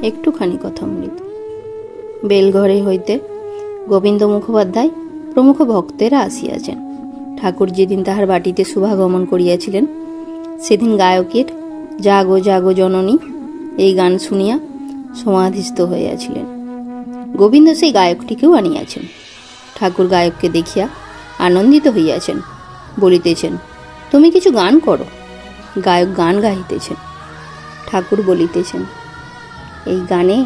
একটুখানি কথামৃত। বেলঘরে হইতে গোবিন্দ মুখোপাধ্যায় প্রমুখ ভক্তেরা আসিয়াছেন। ঠাকুর যেদিন তাহার বাটিতে শুভাগমন করিয়াছিলেন, সেদিন গায়কের জাগো জাগো জননী এই গান শুনিয়া সমাধিস্থ হইয়াছিলেন। গোবিন্দ সেই গায়কটিকেও আনিয়াছেন। ঠাকুর গায়ককে দেখিয়া আনন্দিত হইয়াছেন, বলিতেছেন, তুমি কিছু গান করো। গায়ক গান গাহিতেছেন। ঠাকুর বলিতেছেন, এই গানে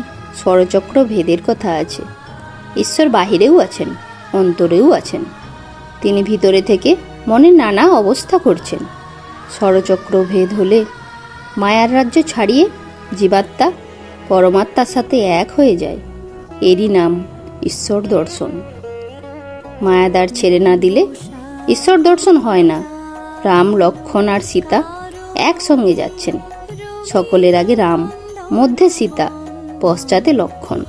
স্বরচক্র ভেদের কথা আছে। ঈশ্বর বাহিরেও আছেন, অন্তরেও আছেন। তিনি ভিতরে থেকে মনের নানা অবস্থা করছেন। স্বরচক্র ভেদ হলে মায়ার রাজ্য ছাড়িয়ে জীবাত্মা পরমাত্মার সাথে এক হয়ে যায়। এরই নাম ঈশ্বর দর্শন। মায়াদার ছেড়ে না দিলে ঈশ্বর দর্শন হয় না। রাম, লক্ষ্মণ আর সীতা একসঙ্গে যাচ্ছেন। সকলের আগে রাম, মধ্যে সীতা, পশ্চাতে লক্ষ্মণ।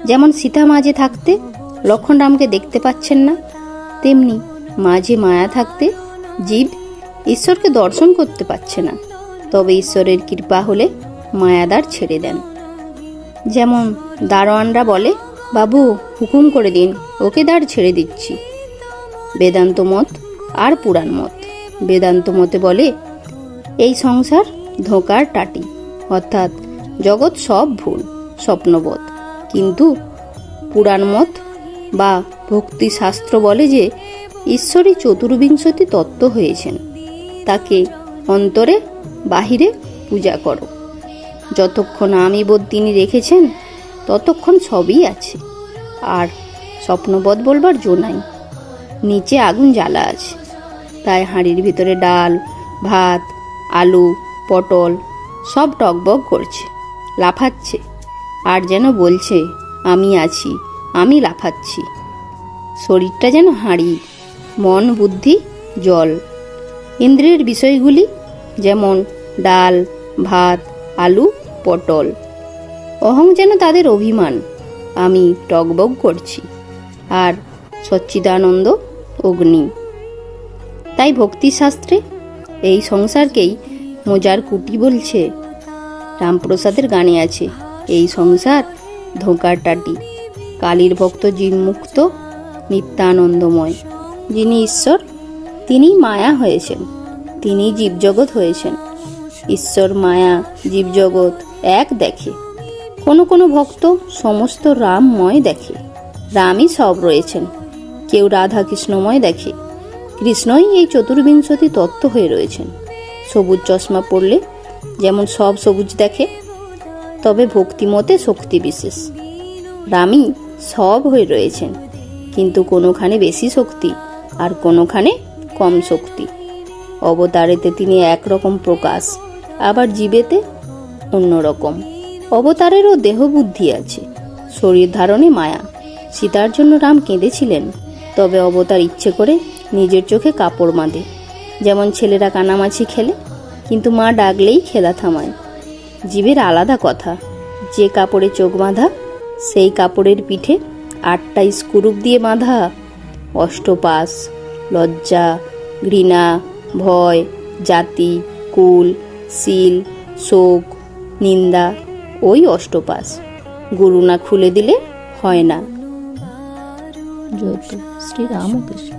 যেমন সীতা মাঝে থাকতে লক্ষ্মণ রামকে দেখতে পাচ্ছেন না, তেমনি মাঝে মায়া থাকতে জীব ঈশ্বরকে দর্শন করতে পারছে না। তবে ঈশ্বরের কৃপা হলে মায়াদার ছেড়ে দেন। যেমন দারোয়ানরা বলে, বাবু হুকুম করে দিন, ওকে দ্বার ছেড়ে দিচ্ছি। বেদান্ত মত আর পুরাণ মত। বেদান্ত মতে বলে এই সংসার ধোঁকার টাটি, অর্থাৎ জগৎ সব ভুল, স্বপ্নবোধ। কিন্তু পুরাণ মত বা ভক্তি শাস্ত্র বলে যে ঈশ্বরই চতুর্বিংশতি তত্ত্ব হয়েছেন, তাকে অন্তরে বাহিরে পূজা করো। যতক্ষণ আমি বোধ তিনি রেখেছেন ততক্ষণ সবই আছে, আর স্বপ্নবোধ বলবার জো নাই। নিচে আগুন জ্বালা আছে, তাই হাঁড়ির ভিতরে ডাল, ভাত, আলু, পটল সব টকবক করছে, লাফাচ্ছে, আর যেন বলছে আমি আছি, আমি লাফাচ্ছি। শরীরটা যেন হাঁড়ি, মন বুদ্ধি জল। ইন্দ্রিয়ের বিষয়গুলি যেমন ডাল, ভাত, আলু, পটল। অহং যেন তাদের অভিমান, আমি টকবক করছি, আর সচ্চিদানন্দ অগ্নি। তাই ভক্তিশাস্ত্রে এই সংসারকেই মোজার কুটি বলছে। রামপ্রসাদের গানে আছে, এই সংসার ধোঁকার টাটি, কালীর ভক্ত জীবমুক্ত নিত্যানন্দময়। যিনি ঈশ্বর তিনি মায়া হয়েছেন, তিনি জীবজগৎ হয়েছেন। ঈশ্বর মায়া জীবজগৎ এক দেখে। কোনো কোনো ভক্ত সমস্ত রামময় দেখে, রামই সব রয়েছেন। কেউ রাধা কৃষ্ণময় দেখে, কৃষ্ণই এই চতুর্বিংশতি তত্ত্ব হয়ে রয়েছেন। সবুজ চশমা পড়লে যেমন সব সবুজ দেখে, তবে ভক্তিমতে শক্তি বিশেষ। রামই সব হয়ে রয়েছেন, কিন্তু কোনোখানে বেশি শক্তি আর কোনোখানে কম শক্তি। অবতারেতে তিনি একরকম প্রকাশ, আবার জীবেতে অন্যরকম। অবতারেরও দেহ বুদ্ধি আছে, শরীর ধারণে মায়া। সীতার জন্য রাম কেঁদেছিলেন, তবে অবতার ইচ্ছে করে নিজের চোখে কাপড় বাঁধে। যেমন ছেলেরা কানামাছি খেলে, কিন্তু মা ডাকলেই খেলা থামায়। জীবের আলাদা কথা। যে কাপড়ে চোখ বাঁধা, সেই কাপড়ের পিঠে 8টা স্ক্রুপ দিয়ে বাঁধা। অষ্টপাশ, লজ্জা, ঘৃণা, ভয়, জাতি, কুল, শীল, শোক, নিন্দা, ওই অষ্টপাশ। গুরু না খুলে দিলে হয় না। জয় শ্রী রামকৃষ্ণ।